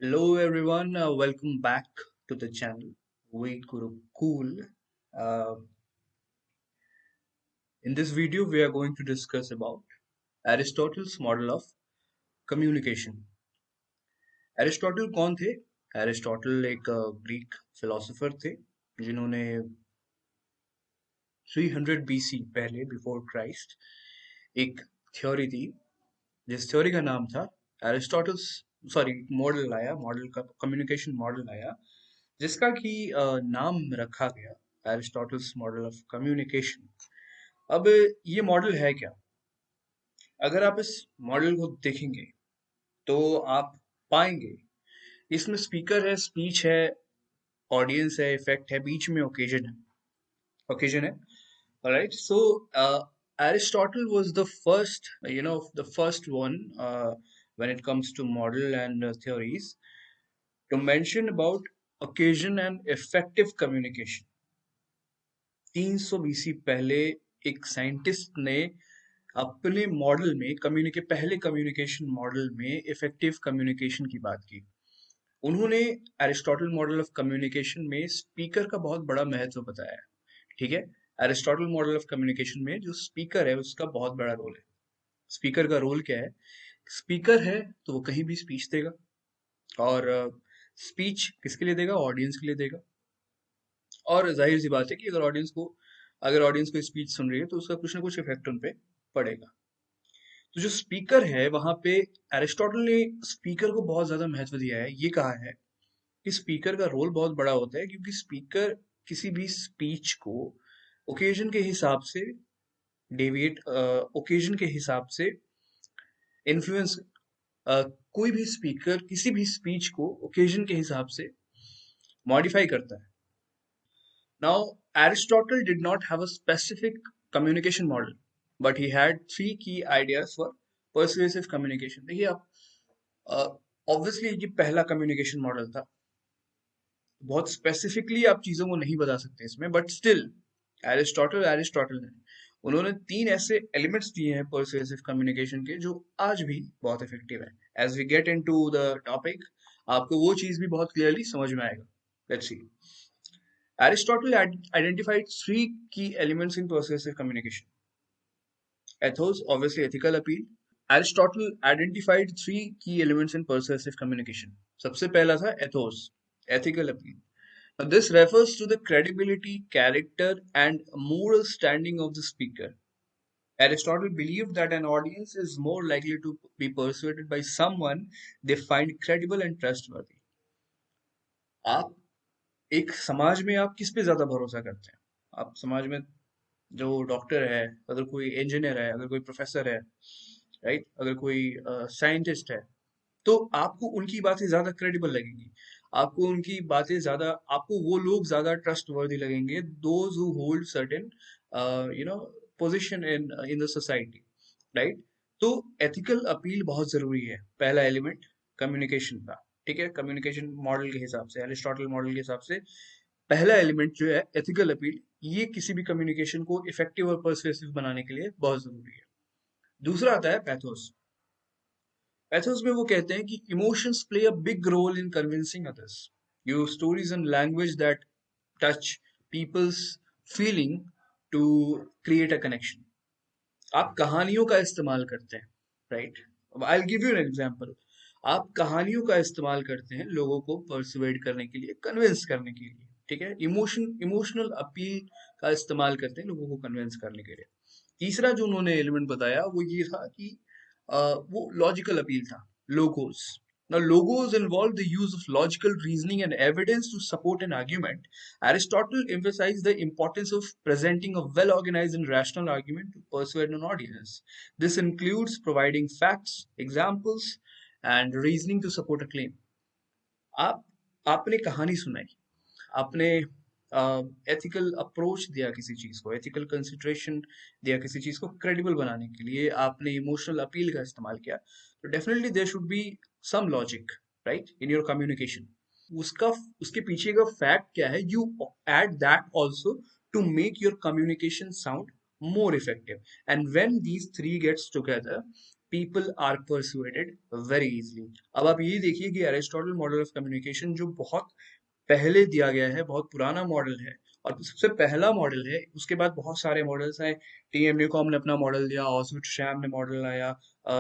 Hello everyone, welcome back to the channel Wait Guru Cool. Uh, in this video, we are going to discuss about Aristotle's model of communication. Aristotle कौन थे? Aristotle एक Greek philosopher थे जिन्होंने 300 BC पहले before Christ एक theory दी जिस theory का नाम था एरिस्टोटल्स सॉरी मॉडल आया मॉडल का कम्युनिकेशन मॉडल आया जिसका कि नाम रखा गया एरिस्टोटल्स मॉडल ऑफ कम्युनिकेशन। अब ये मॉडल है क्या? अगर आप इस मॉडल को देखेंगे तो आप पाएंगे इसमें स्पीकर है, स्पीच है, ऑडियंस है, इफेक्ट है, बीच में ओकेजन है। Alright, so Aristotle was the first, the first one when it comes to model and theories to mention about occasion and effective communication। 300 BC पहले एक साइंटिस्ट ने अपने मॉडल में पहले कम्युनिकेशन मॉडल में इफेक्टिव कम्युनिकेशन की बात की। उन्होंने एरिस्टोटल मॉडल ऑफ कम्युनिकेशन में स्पीकर का बहुत बड़ा महत्व बताया है। ठीक है, एरिस्टोटल मॉडल ऑफ कम्युनिकेशन में जो स्पीकर है उसका बहुत बड़ा रोल है। स्पीकर का रोल क्या है? स्पीकर है तो वो कहीं भी स्पीच देगा, और स्पीच किसके लिए देगा? ऑडियंस के लिए देगा। और जाहिर सी बात है कि अगर ऑडियंस को स्पीच सुन रही है तो उसका कुछ ना कुछ इफेक्ट उन पे पड़ेगा। तो जो स्पीकर है वहां पे एरिस्टोटल ने स्पीकर को बहुत ज्यादा महत्व दिया है। ये कहा है कि स्पीकर का रोल बहुत बड़ा होता है क्योंकि स्पीकर किसी भी स्पीच को ओकेजन के हिसाब से डेविएट ओकेजन के हिसाब से इन्फ्लुएंस, कोई भी स्पीकर किसी भी स्पीच को ओकेजन के हिसाब से मॉडिफाई करता है। Now, Aristotle did not have a specific communication model, but he had three key ideas for persuasive communication। देखिए आप ऑब्वियसली ये पहला कम्युनिकेशन मॉडल था, बहुत स्पेसिफिकली आप चीजों को नहीं बता सकते इसमें, बट स्टिल एरिस्टोटल ने उन्होंने तीन ऐसे एलिमेंट्स दिए हैं परsuasive कम्युनिकेशन के जो आज भी बहुत इफेक्टिव है। As we get into the topic आपको वो चीज भी बहुत क्लियरली समझ में आएगा। Let's see. Aristotle identified three key elements in persuasive communication. Ethos, obviously ethical appeal. Aristotle identified three key elements in persuasive communication. सबसे पहला था ethos, ethical appeal. Now, this refers to the credibility, character, and moral standing of the speaker. Aristotle believed that an audience is more likely to be persuaded by someone they find credible and trustworthy. आप एक समाज में आप किस पे ज्यादा भरोसा करते हैं? आप समाज में जो डॉक्टर है, अगर कोई इंजीनियर है, अगर कोई प्रोफेसर है, राइट, अगर कोई साइंटिस्ट है, तो आपको उनकी बातें ज्यादा क्रेडिबल लगेंगी। आपको वो लोग ज्यादा ट्रस्ट वर्दी लगेंगे, those who hold certain you know position in in the society, right. तो एथिकल अपील बहुत जरूरी है, पहला एलिमेंट कम्युनिकेशन का। ठीक है, कम्युनिकेशन मॉडल के हिसाब से, एरिस्टोटल मॉडल के हिसाब से पहला एलिमेंट जो है एथिकल अपील, ये किसी भी कम्युनिकेशन को इफेक्टिव और पर्सुएसिव बनाने के लिए बहुत जरूरी है। दूसरा आता है पैथोस। पैथोस में वो कहते हैं कि emotions play a big role in convincing others. Use stories and language that touch people's feeling to create a connection. आप कहानियों का इस्तेमाल करते हैं, right. I will give you an example. आप कहानियों का इस्तेमाल करते हैं लोगों को परसुएड करने के लिए, कन्विंस करने के लिए। ठीक है, इमोशनल अपील का इस्तेमाल करते हैं लोगों को कन्विंस करने के लिए। तीसरा जो उन्होंने एलिमेंट बताया वो ये था कि वो लॉजिकल अपील था, logos. Now, logos involve the use of logical reasoning and evidence to support an argument. Aristotle emphasized the importance of presenting a well organized and rational argument to persuade an audience. This includes providing facts, examples, and reasoning to support a claim. आप आपने कहानी सुनाई, आपने ethical approach दिया किसी चीज को, ethical consideration दिया किसी चीज को क्रेडिबल बनाने के लिए, आपने इमोशनल अपील का इस्तेमाल किया, तो definitely there should be some logic, right, in your communication. उसका उसके पीछे का फैक्ट क्या है? You add that also to make your communication sound more effective, and when these three gets together, people are persuaded very easily. अब आप ये देखिए कि एरिस्टोटल मॉडल ऑफ कम्युनिकेशन जो बहुत पहले दिया गया है, बहुत पुराना मॉडल है और सबसे पहला मॉडल है। उसके बाद बहुत सारे मॉडल्स आए। टीएम न्यूकॉम ने अपना मॉडल दिया, ऑस्वर्थ शैम ने मॉडल आया,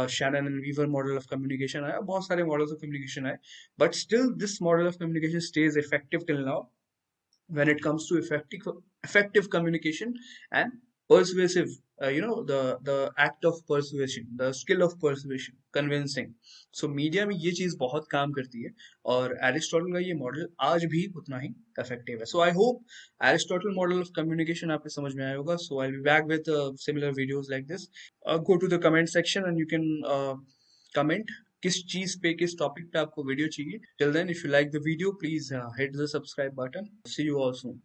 Shannon and Weaver model of communication आया, बहुत सारे मॉडल्स ऑफ कम्युनिकेशन आए। But still this model of communication stays effective till now when it comes to effective communication and persuasive, the act of persuasion, the skill of persuasion, convincing. So media में ये चीज बहुत काम करती है और Aristotle का ये मॉडल आज भी उतना ही इफेक्टिव है। So I hope Aristotle model of communication आपको समझ में आया होगा। So I will be back with similar videos like this. Go to the comment section and you can comment किस चीज पे, किस टॉपिक पे आपको वीडियो चाहिए। Till then, if you like the video, please hit the subscribe button. See you all soon.